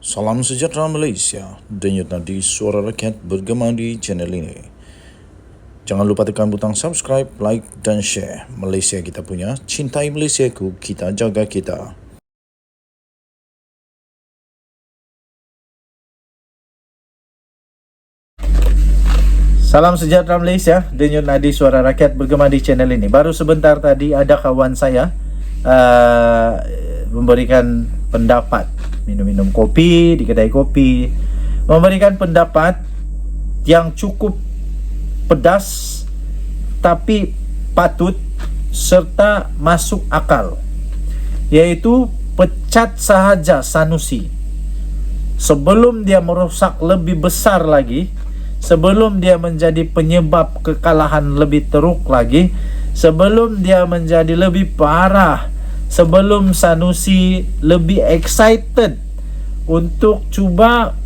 Salam sejahtera Malaysia, denyut nadi suara rakyat bergema di channel ini. Jangan lupa tekan butang subscribe, like dan share. Malaysia kita punya, cintai Malaysiaku, kita jaga kita. Salam sejahtera Malaysia, denyut nadi suara rakyat bergema di channel ini. Baru sebentar tadi ada kawan saya memberikan pendapat, minum-minum kopi di kedai kopi, memberikan pendapat yang cukup pedas tapi patut serta masuk akal, yaitu pecat sahaja Sanusi sebelum dia merosak lebih besar lagi, sebelum dia menjadi penyebab kekalahan lebih teruk lagi, sebelum dia menjadi lebih parah, sebelum Sanusi lebih excited untuk cuba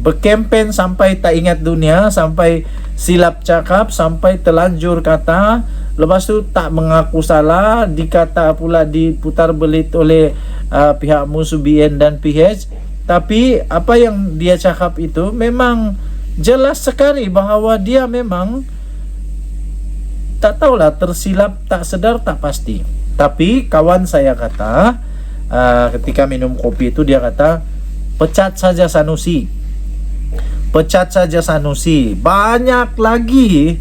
berkempen sampai tak ingat dunia, sampai silap cakap, sampai telanjur kata, lepas tu tak mengaku salah, dikata pula diputar belit oleh pihak musuh BN dan PH. Tapi apa yang dia cakap itu memang jelas sekali bahawa dia memang tak tahulah, tersilap, tak sedar, tak pasti. Tapi kawan saya kata ketika minum kopi itu, dia kata pecat saja Sanusi, pecat saja Sanusi. Banyak lagi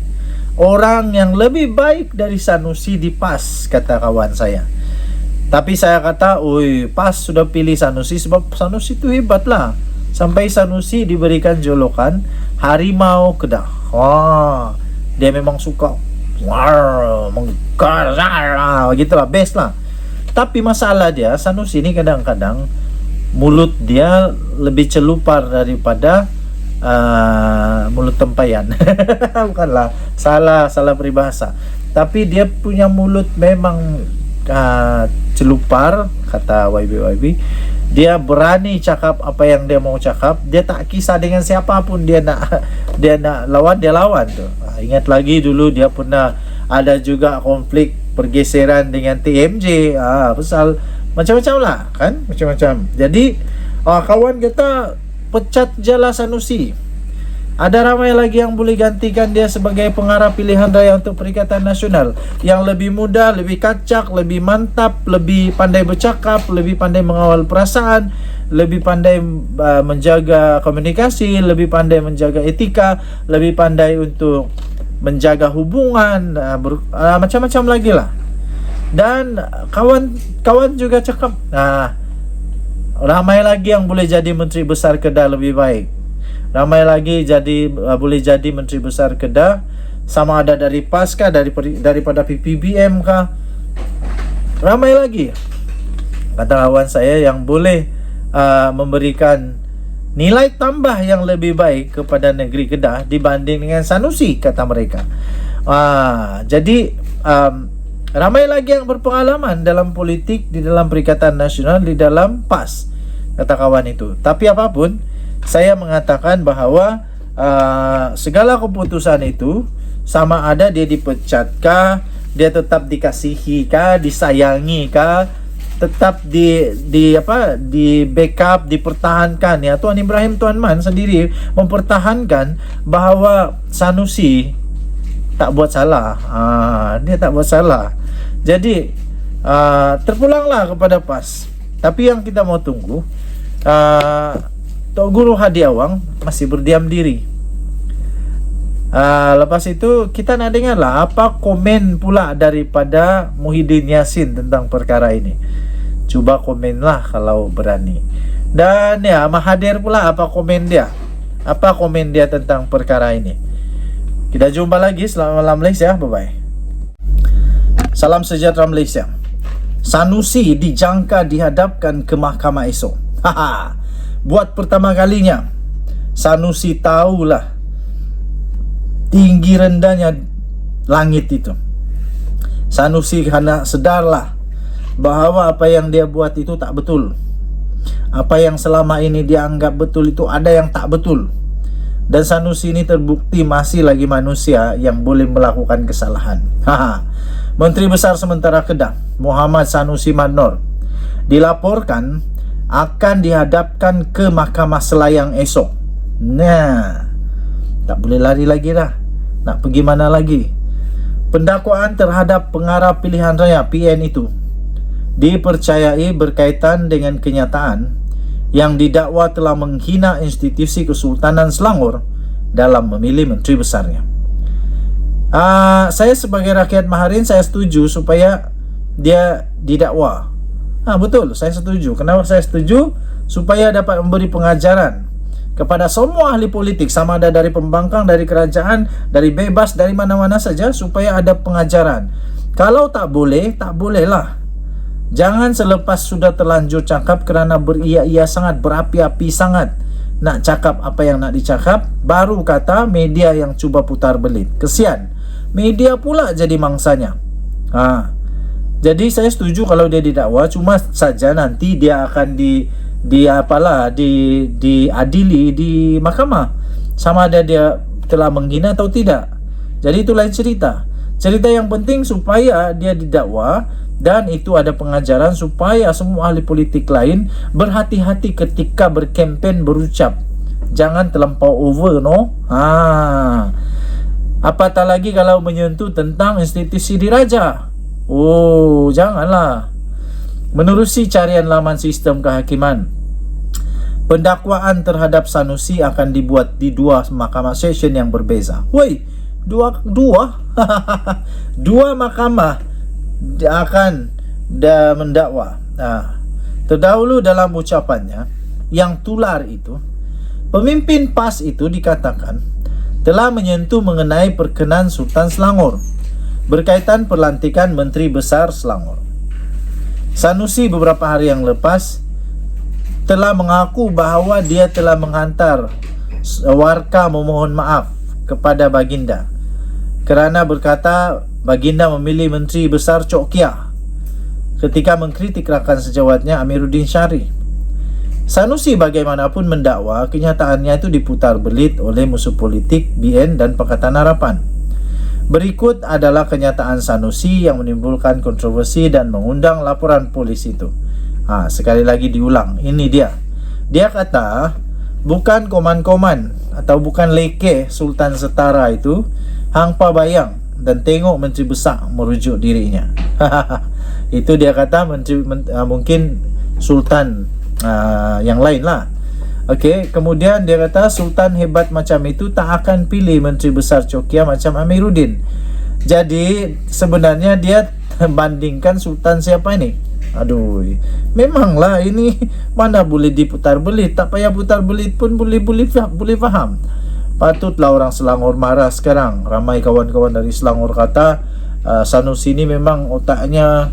orang yang lebih baik dari Sanusi di PAS, kata kawan saya. Tapi saya kata, oi, PAS sudah pilih Sanusi sebab Sanusi itu hebat lah. Sampai Sanusi diberikan julukan Harimau Kedah. Wah, dia memang suka menggar, gitulah, best lah. Tapi masalah dia, Sanusi ini kadang-kadang mulut dia lebih celupar daripada mulut tempayan. Bukanlah, salah peribahasa. Tapi dia punya mulut memang celupar, kata YB. Dia berani cakap apa yang dia mau cakap. Dia tak kisah dengan siapapun, dia nak lawan, dia lawan tu. Ingat lagi dulu dia pernah ada juga konflik pergeseran dengan TMJ, pasal macam-macam lah kan, macam-macam. Jadi kawan kata pecat jala Sanusi. Ada ramai lagi yang boleh gantikan dia sebagai pengarah pilihan raya untuk Perikatan Nasional, yang lebih muda, lebih kacak, lebih mantap, lebih pandai bercakap, lebih pandai mengawal perasaan, lebih pandai menjaga komunikasi, lebih pandai menjaga etika, lebih pandai untuk menjaga hubungan, macam-macam lagi lah. Dan kawan juga cakap, ramai lagi yang boleh jadi Menteri Besar Kedah lebih baik. Ramai lagi boleh jadi Menteri Besar Kedah, sama ada dari PAS kah, daripada PPBM kah. Ramai lagi, kata kawan saya, yang boleh memberikan nilai tambah yang lebih baik kepada negeri Kedah dibanding dengan Sanusi, kata mereka. Jadi ramai lagi yang berpengalaman dalam politik, di dalam Perikatan Nasional, di dalam PAS, kata kawan itu. Tapi apapun, saya mengatakan bahawa segala keputusan itu, sama ada dia dipecatkah, dia tetap dikasihi kah, disayangi kah, tetap di backup, dipertahankan, ya. Tuan Ibrahim Tuan Man sendiri mempertahankan bahawa Sanusi tak buat salah. Dia tak buat salah. Jadi terpulanglah kepada PAS. Tapi yang kita mau tunggu, Tok Guru Hadi Awang masih berdiam diri. Lepas itu kita nak dengar lah apa komen pula daripada Muhyiddin Yassin tentang perkara ini. Cuba komenlah kalau berani. Dan ya, Mahathir pula apa komen dia, apa komen dia tentang perkara ini. Kita jumpa lagi. Selamat malam Malaysia. Bye bye. Salam sejahtera Malaysia. Sanusi dijangka dihadapkan ke mahkamah esok. Buat pertama kalinya Sanusi tahulah tinggi rendahnya langit itu. Sanusi kena sedarlah bahawa apa yang dia buat itu tak betul. Apa yang selama ini dia anggap betul itu ada yang tak betul. Dan Sanusi ini terbukti masih lagi manusia yang boleh melakukan kesalahan. Menteri Besar Sementara Kedah Muhammad Sanusi Madnor dilaporkan akan dihadapkan ke Mahkamah Selayang esok. Nah, tak boleh lari lagi dah. Nak pergi mana lagi? Pendakwaan terhadap pengarah pilihan raya PN itu dipercayai berkaitan dengan kenyataan yang didakwa telah menghina institusi Kesultanan Selangor dalam memilih menteri besarnya. Saya sebagai rakyat Maharin, saya setuju supaya dia didakwa. Betul, saya setuju. Kenapa saya setuju? Supaya dapat memberi pengajaran kepada semua ahli politik, sama ada dari pembangkang, dari kerajaan, dari bebas, dari mana-mana saja, supaya ada pengajaran. Kalau tak boleh, tak bolehlah. Jangan selepas sudah terlanjur cakap kerana beria-ia sangat, berapi-api sangat nak cakap apa yang nak dicakap, baru kata media yang cuba putar belit. Kesian, media pula jadi mangsanya. Jadi saya setuju kalau dia didakwa, cuma saja nanti dia akan diadili di mahkamah, sama ada dia telah menghina atau tidak. Jadi itu lain cerita. Cerita yang penting supaya dia didakwa, dan itu ada pengajaran supaya semua ahli politik lain berhati-hati ketika berkempen, berucap. Jangan terlampau over, no? Apatah lagi kalau menyentuh tentang institusi diraja. Janganlah. Menerusi carian laman sistem kehakiman, pendakwaan terhadap Sanusi akan dibuat di 2 mahkamah session yang berbeza. Dua mahkamah akan mendakwa. Terdahulu dalam ucapannya yang tular itu, pemimpin PAS itu dikatakan telah menyentuh mengenai perkenan Sultan Selangor berkaitan pelantikan Menteri Besar Selangor. Sanusi beberapa hari yang lepas telah mengaku bahawa dia telah menghantar warka memohon maaf kepada Baginda kerana berkata Baginda memilih Menteri Besar Chok Kiah ketika mengkritik rakan sejawatnya Amiruddin Syarif. Sanusi bagaimanapun mendakwa kenyataannya itu diputar belit oleh musuh politik BN dan Pakatan Harapan. Berikut adalah kenyataan Sanusi yang menimbulkan kontroversi dan mengundang laporan polis itu. Sekali lagi diulang, ini dia. Dia kata bukan koman-koman atau bukan leke Sultan Setara itu hangpa bayang dan tengok menteri besar merujuk dirinya. Itu dia kata mungkin Sultan yang lain lah. Kemudian dia kata Sultan hebat macam itu tak akan pilih Menteri Besar Chok Kiah macam Amiruddin. Jadi sebenarnya dia bandingkan Sultan siapa ini? Memanglah ini mana boleh diputar belit. Tak payah putar belit pun boleh faham. Patutlah orang Selangor marah sekarang. Ramai kawan-kawan dari Selangor kata Sanusi ini memang otaknya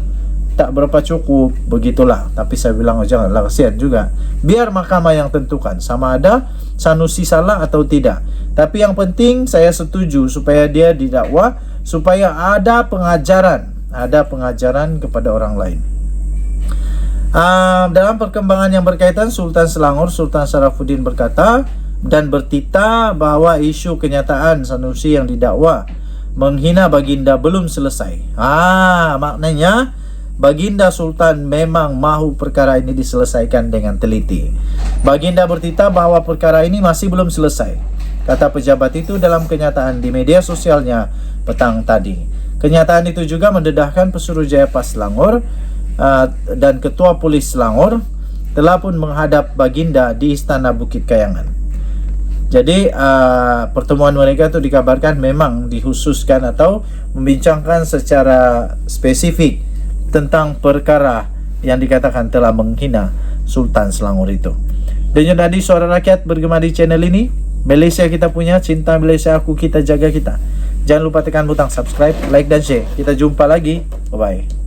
tak berapa cukup, begitulah. Tapi saya bilang janganlah, kasihan juga. Biar mahkamah yang tentukan sama ada Sanusi salah atau tidak. Tapi yang penting saya setuju supaya dia didakwa, supaya ada pengajaran kepada orang lain. Dalam perkembangan yang berkaitan Sultan Selangor, Sultan Sarafuddin berkata dan bertita bahawa isu kenyataan Sanusi yang didakwa menghina Baginda belum selesai. Maknanya Baginda Sultan memang mahu perkara ini diselesaikan dengan teliti. Baginda bertita bahawa perkara ini masih belum selesai, kata pejabat itu dalam kenyataan di media sosialnya petang tadi. Kenyataan itu juga mendedahkan Pesuruhjaya PAS Selangor dan Ketua Polis Selangor telah pun menghadap Baginda di Istana Bukit Kayangan. Jadi pertemuan mereka itu dikabarkan memang dikhususkan atau membincangkan secara spesifik tentang perkara yang dikatakan telah menghina Sultan Selangor itu. Denyut nadi suara rakyat bergema di channel ini. Malaysia kita punya, cinta Malaysia aku, kita jaga kita. Jangan lupa tekan butang subscribe, like dan share. Kita jumpa lagi. Bye bye.